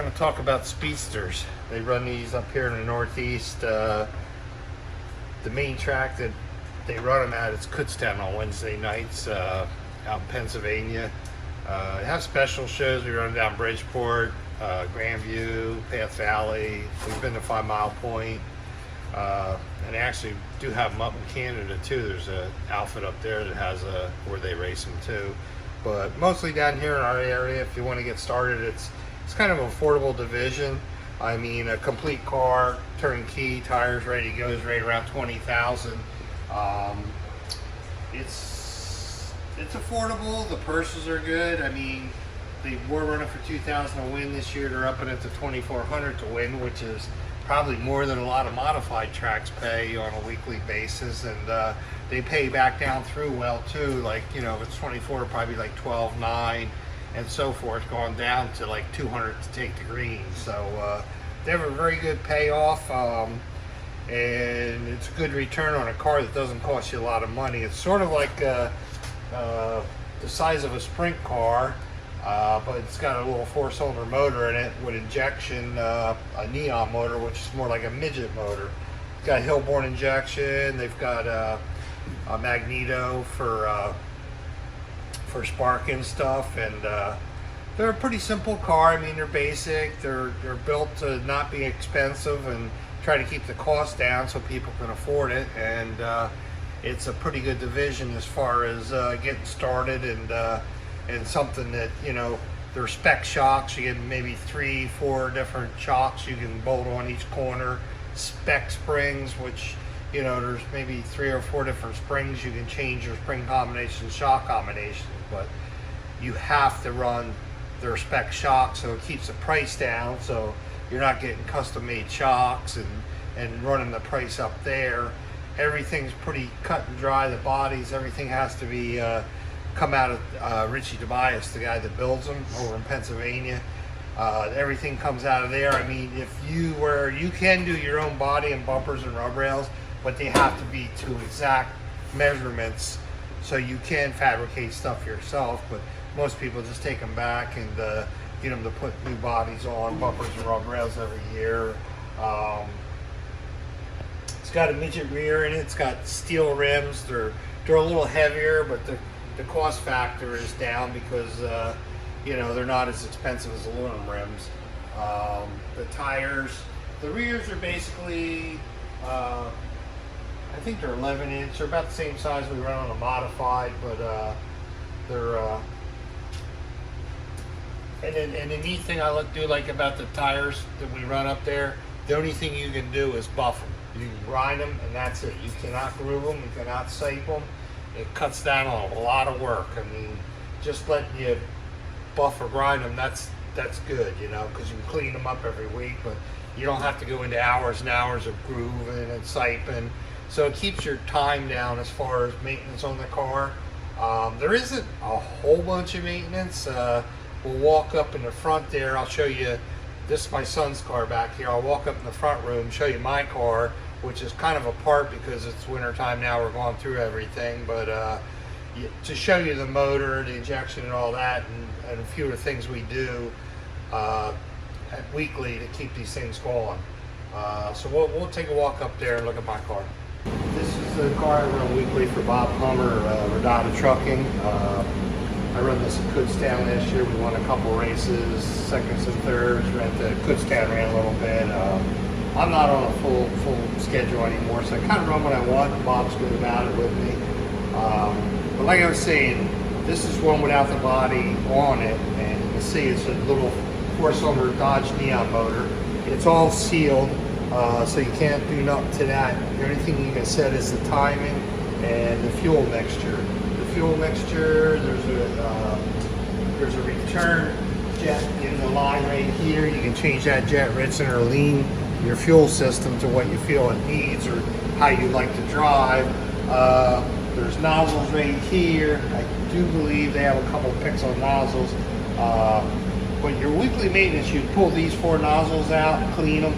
going to talk about speedsters. They run these up here in the Northeast. The main track that they run them at is Kutztown on Wednesday nights out in Pennsylvania. They have special shows. We run down Bridgeport, Grandview, Path Valley. We've been to 5 Mile Point. And they actually do have them up in Canada too. There's an outfit up there that has where they race them too. But mostly down here in our area, if you want to get started, it's kind of an affordable division. I mean, a complete car, turnkey, tires ready to go is right around $20,000. It's affordable. The purses are good. I mean, they were running for $2,000 to win this year. They're upping it to $2,400 to win, which is probably more than a lot of modified tracks pay on a weekly basis, and they pay back down through well too. Like, you know, if it's 24, probably like 12.9 and so forth, going down to like 200 to take the green. So they have a very good payoff, and it's a good return on a car that doesn't cost you a lot of money. It's sort of like the size of a sprint car, but it's got a little 4-cylinder motor in it with injection, a neon motor, which is more like a midget motor. It's got Hillborn injection. They've got a magneto for sparking stuff, and they're a pretty simple car. I mean, they're basic. They're built to not be expensive and try to keep the cost down so people can afford it. And it's a pretty good division as far as getting started, and something that, you know, they're spec shocks. You get maybe 3-4 different shocks you can bolt on each corner. Spec springs, which, you know, there's maybe 3 or 4 different springs. You can change your spring combinations, shock combinations, but you have to run their spec shocks, so it keeps the price down, so you're not getting custom made shocks and running the price up there. Everything's pretty cut and dry. The bodies, everything has to be come out of Richie Tobias, the guy that builds them over in Pennsylvania. Everything comes out of there. I mean, if you can do your own body and bumpers and rub rails, but they have to be to exact measurements, so you can fabricate stuff yourself. But most people just take them back and get them to put new bodies on, bumpers and rub rails every year. It's got a midget rear in it. It's got steel rims. They're a little heavier, but the cost factor is down because you know, they're not as expensive as aluminum rims. The tires, the rears are basically I think they're 11-inch. They're about the same size we run on a modified, but they're and the neat thing I do like about the tires that we run up there, the only thing you can do is buff them. You can grind them, and that's it. You cannot groove them. You cannot sape them. It cuts down on a lot of work. I mean, just letting you buff or grind them, that's good, you know, because you can clean them up every week, but you don't have to go into hours and hours of grooving and siping. So it keeps your time down as far as maintenance on the car. There isn't a whole bunch of maintenance. We'll walk up in the front there. I'll show you. This is my son's car back here. I'll walk up in the front room, show you my car, which is kind of apart because it's winter time now. We're going through everything, but to show you the motor, the injection, and all that, and a few of the things we do weekly to keep these things going. So we'll take a walk up there and look at my car. This is the car I run weekly for Bob Hummer, Regatta Trucking. I run this at Kutztown last year. We won a couple races, seconds and thirds. Ran to Kutztown, ran a little bit. I'm not on a full schedule anymore, so I kind of run what I want. Bob's good about it with me. But like I was saying, this is one without the body on it, and you can see it's a little 4-cylinder Dodge Neon motor. It's all sealed, so you can't do nothing to that. The only thing you can set is the timing and the fuel mixture. The fuel mixture, there's a return jet in the line right here. You can change that jet Ritson or lean your fuel system to what you feel it needs or how you like to drive. There's nozzles right here. I do believe they have a couple of picks on nozzles. But your weekly maintenance, you pull these 4 nozzles out, clean them,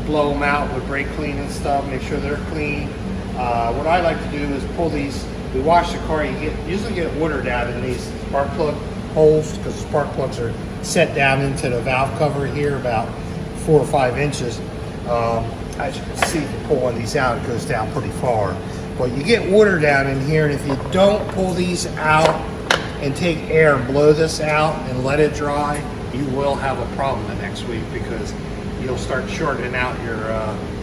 blow them out with brake clean and stuff, make sure they're clean. What I like to do is pull these, we wash the car, you usually get water down in these spark plug holes, because the spark plugs are set down into the valve cover here about 4 or 5 inches. As you can see, if you pull one of these out, it goes down pretty far. But you get water down in here, and if you don't pull these out and take air and blow this out and let it dry, you will have a problem the next week, because you'll start shorting out your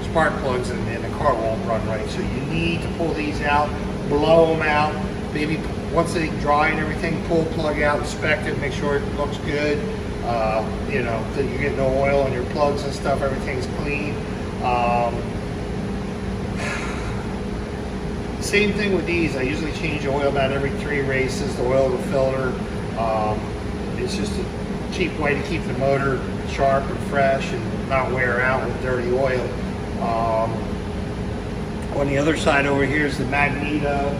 spark plugs, and the car won't run right. So you need to pull these out, blow them out. Maybe once they dry and everything, pull the plug out, inspect it, make sure it looks good. You know, that you get no oil on your plugs and stuff, everything's clean. Same thing with these. I usually change the oil about every 3 races, the oil of the filter. It's just a cheap way to keep the motor sharp and fresh and not wear out with dirty oil. On the other side over here is the magneto.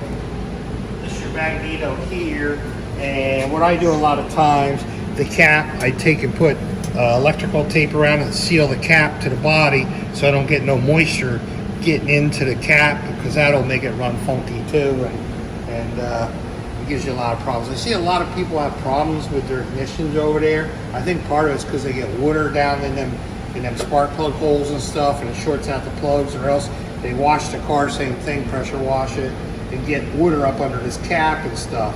This is your magneto here, and what I do a lot of times, the cap, I take and put electrical tape around and seal the cap to the body so I don't get no moisture getting into the cap, because that'll make it run funky too, and it gives you a lot of problems. I see a lot of people have problems with their ignitions over there. I think part of it's because they get water down in them spark plug holes and stuff, and it shorts out the plugs, or else they wash the car, same thing, pressure wash it, and get water up under this cap and stuff.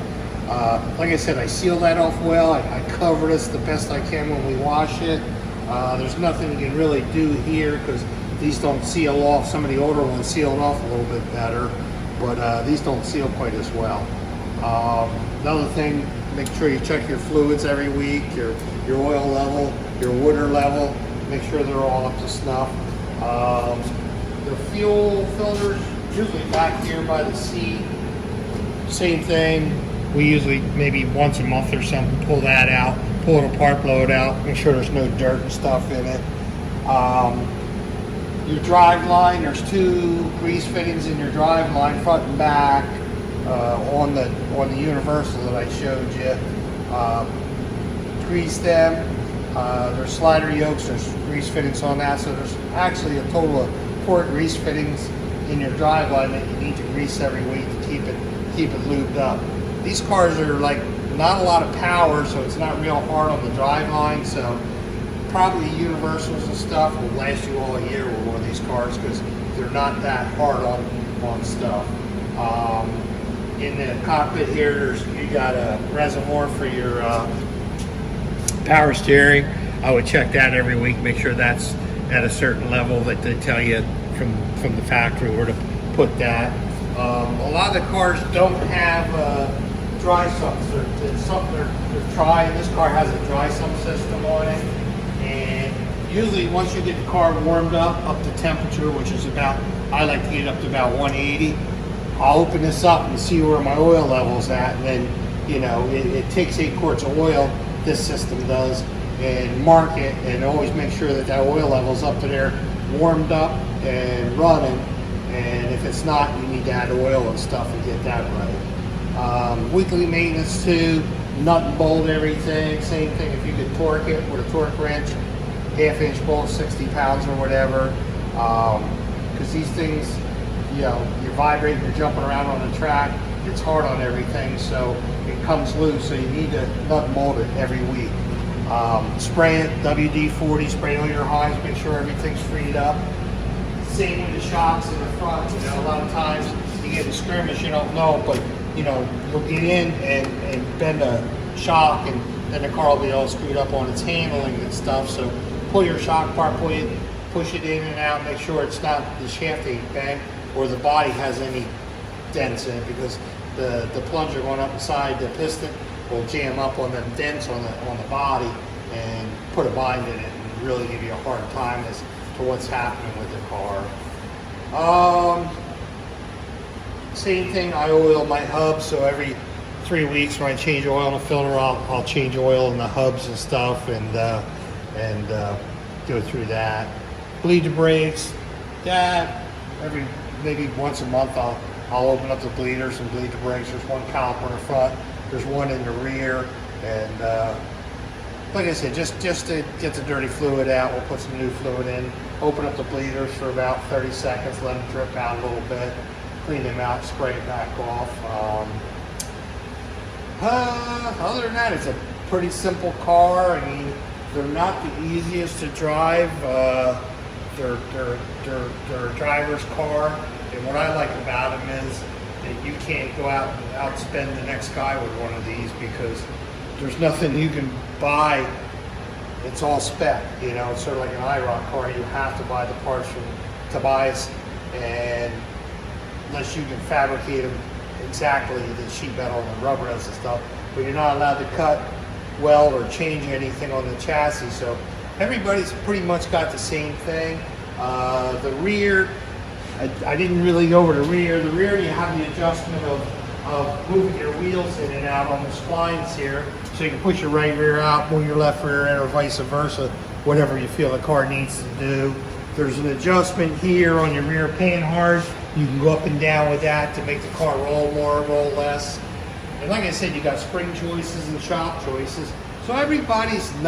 Like I said, I seal that off well. I cover this the best I can when we wash it. There's nothing you can really do here, because these don't seal off. Some of the older ones sealed off a little bit better, but these don't seal quite as well. Another thing, make sure you check your fluids every week, your oil level, your water level, make sure they're all up to snuff. The fuel filters, usually back here by the seat, same thing. We usually maybe once a month or something pull that out, pull it apart, blow it out, make sure there's no dirt and stuff in it. Your drive line, there's 2 grease fittings in your drive line, front and back, on the universal that I showed you. Grease them. There's slider yokes, there's grease fittings on that, so there's actually a total of 4 grease fittings in your drive line that you need to grease every week to keep it lubed up. These cars are like not a lot of power, so it's not real hard on the drive line, so probably universals and stuff will last you all year with one of these cars, because they're not that hard on stuff. In the cockpit here, you got a reservoir for your power steering. I would check that every week, make sure that's at a certain level that they tell you from the factory where to put that. A lot of the cars don't have dry sumps. They're dry. This car has a dry sump system on it. And usually once you get the car warmed up to temperature, which is about, I like to get it up to about 180, I'll open this up and see where my oil level's at, and then, you know, it takes 8 quarts of oil, this system does, and mark it, and always make sure that oil level's up to there, warmed up and running. And if it's not, you need to add oil and stuff and get that right. Weekly maintenance too, nut and bolt everything. Same thing if you could torque it with a torque wrench, 1/2-inch bolt, 60 pounds or whatever. Because these things, you know, you're vibrating, you're jumping around on the track, it's hard on everything, so it comes loose. So you need to nut and bolt it every week. Spray it, WD-40, spray all your hives, make sure everything's freed up. Same with the shocks in the front. You know, a lot of times you get a skirmish, you don't know, but you know, you'll get in and bend a shock, and then the car will be all screwed up on its handling and stuff. So pull your shock apart, push it in and out, make sure it's not, the shaft ain't bent or the body has any dents in it, because the plunger going up inside the piston will jam up on them dents on the body and put a bind in it and really give you a hard time as to what's happening with the car. Same thing, I oil my hubs, so every 3 weeks when I change oil in the filter, I'll change oil in the hubs and stuff, and go through that. Bleed the brakes, that every maybe once a month I'll open up the bleeders and bleed the brakes. There's one caliper in the front, there's one in the rear, and like I said, just to get the dirty fluid out, we'll put some new fluid in, open up the bleeders for about 30 seconds, let them drip out a little bit, clean them out, spray it back off. Other than that, it's a pretty simple car. I mean, they're not the easiest to drive. They're a driver's car, and what I like about them is that you can't go out and outspend the next guy with one of these, because there's nothing you can buy. It's all spec, you know. It's sort of like an IROC car. You have to buy the parts from Tobias, and unless you can fabricate them exactly, the sheet metal and the rubber and stuff, but you're not allowed to cut, weld, or change anything on the chassis. So everybody's pretty much got the same thing. The rear, I didn't really go over the rear. The rear, you have the adjustment of moving your wheels in and out on the splines here, so you can push your right rear out, move your left rear in, or vice versa, whatever you feel the car needs to do. There's an adjustment here on your rear panhard. You can go up and down with that to make the car roll more, roll less. And like I said, you got spring choices and shock choices. So everybody's a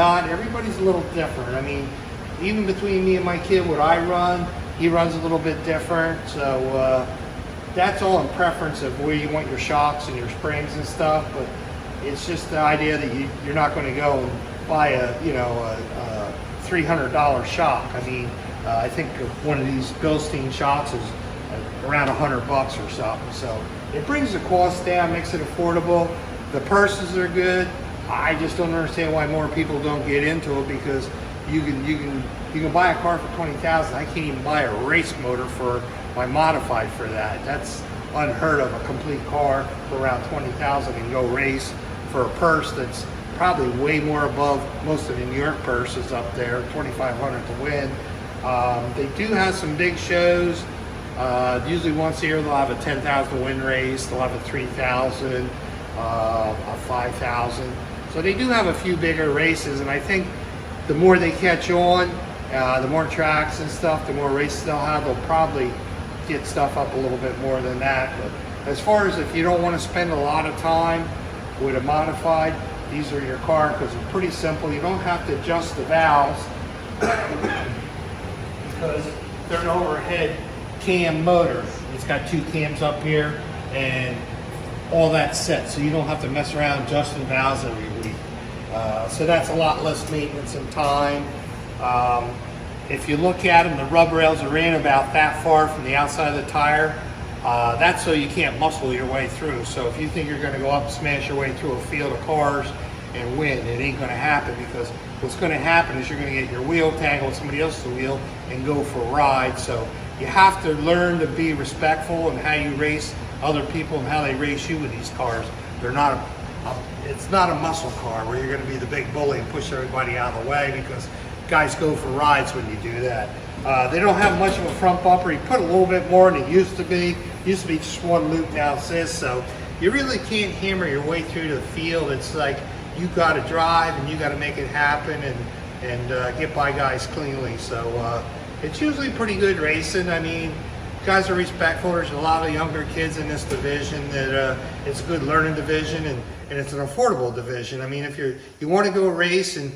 little different. I mean, even between me and my kid, what I run, he runs a little bit different. So that's all in preference of where you want your shocks and your springs and stuff. But it's just the idea that you're not going to go and buy a $300 shock. I mean, I think one of these Bilstein shocks is around $100 or something. So it brings the cost down, makes it affordable. The purses are good. I just don't understand why more people don't get into it, because you can buy a car for $20,000. I can't even buy a race motor for my modified for that. That's unheard of, a complete car for around $20,000 and go race for a purse that's probably way more above most of the New York purses up there, $2,500 to win. They do have some big shows. Usually once a year they'll have a 10,000 win race, they'll have a 3,000, a 5,000. So they do have a few bigger races, and I think the more they catch on, the more tracks and stuff, the more races they'll have. They'll probably get stuff up a little bit more than that. But as far as if you don't want to spend a lot of time with a modified, these are your car, because it's pretty simple. You don't have to adjust the valves because they're an overhead cam motor. It's got 2 cams up here and all that's set, so you don't have to mess around adjusting valves every week. So that's a lot less maintenance and time. If you look at them, the rub rails are in about that far from the outside of the tire. That's so you can't muscle your way through. So if you think you're going to go up and smash your way through a field of cars and win, it ain't going to happen, because what's going to happen is you're going to get your wheel tangled with somebody else's wheel and go for a ride. So you have to learn to be respectful in how you race other people and how they race you with these cars. They're not it's not a muscle car where you're going to be the big bully and push everybody out of the way, because guys go for rides when you do that. They don't have much of a front bumper. You put a little bit more than it used to be. It used to be just one loop, now it's this. So you really can't hammer your way through the field. It's like you got to drive and you got to make it happen and get by guys cleanly. So it's usually pretty good racing. I mean, guys are respectful. There's a lot of younger kids in this division that it's a good learning division, and it's an affordable division. I mean, if you want to go race and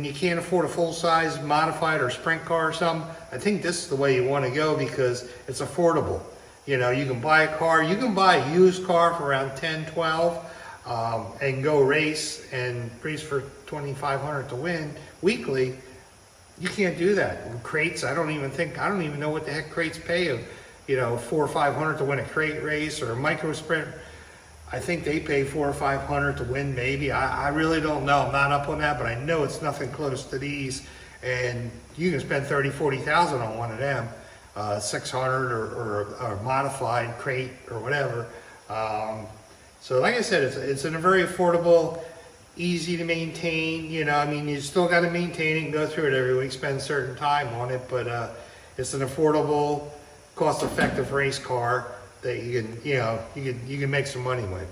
you can't afford a full-size modified or sprint car or something, I think this is the way you want to go, because it's affordable. You know, you can buy a car, you can buy a used car for around 10, 12, and go race for $2,500 to win weekly. You can't do that. And crates, I don't even know what the heck crates pay of, you know, $400 or $500 to win a crate race, or a micro sprint. I think they pay $400 or $500 to win, maybe. I really don't know. I'm not up on that, but I know it's nothing close to these. And you can spend $30,000, $40,000 on one of them, 600 or a modified crate or whatever. So like I said, it's a very affordable, easy to maintain. You know, I mean, you still got to maintain it and go through it every week, spend certain time on it, but it's an affordable, cost-effective race car that you can make some money with.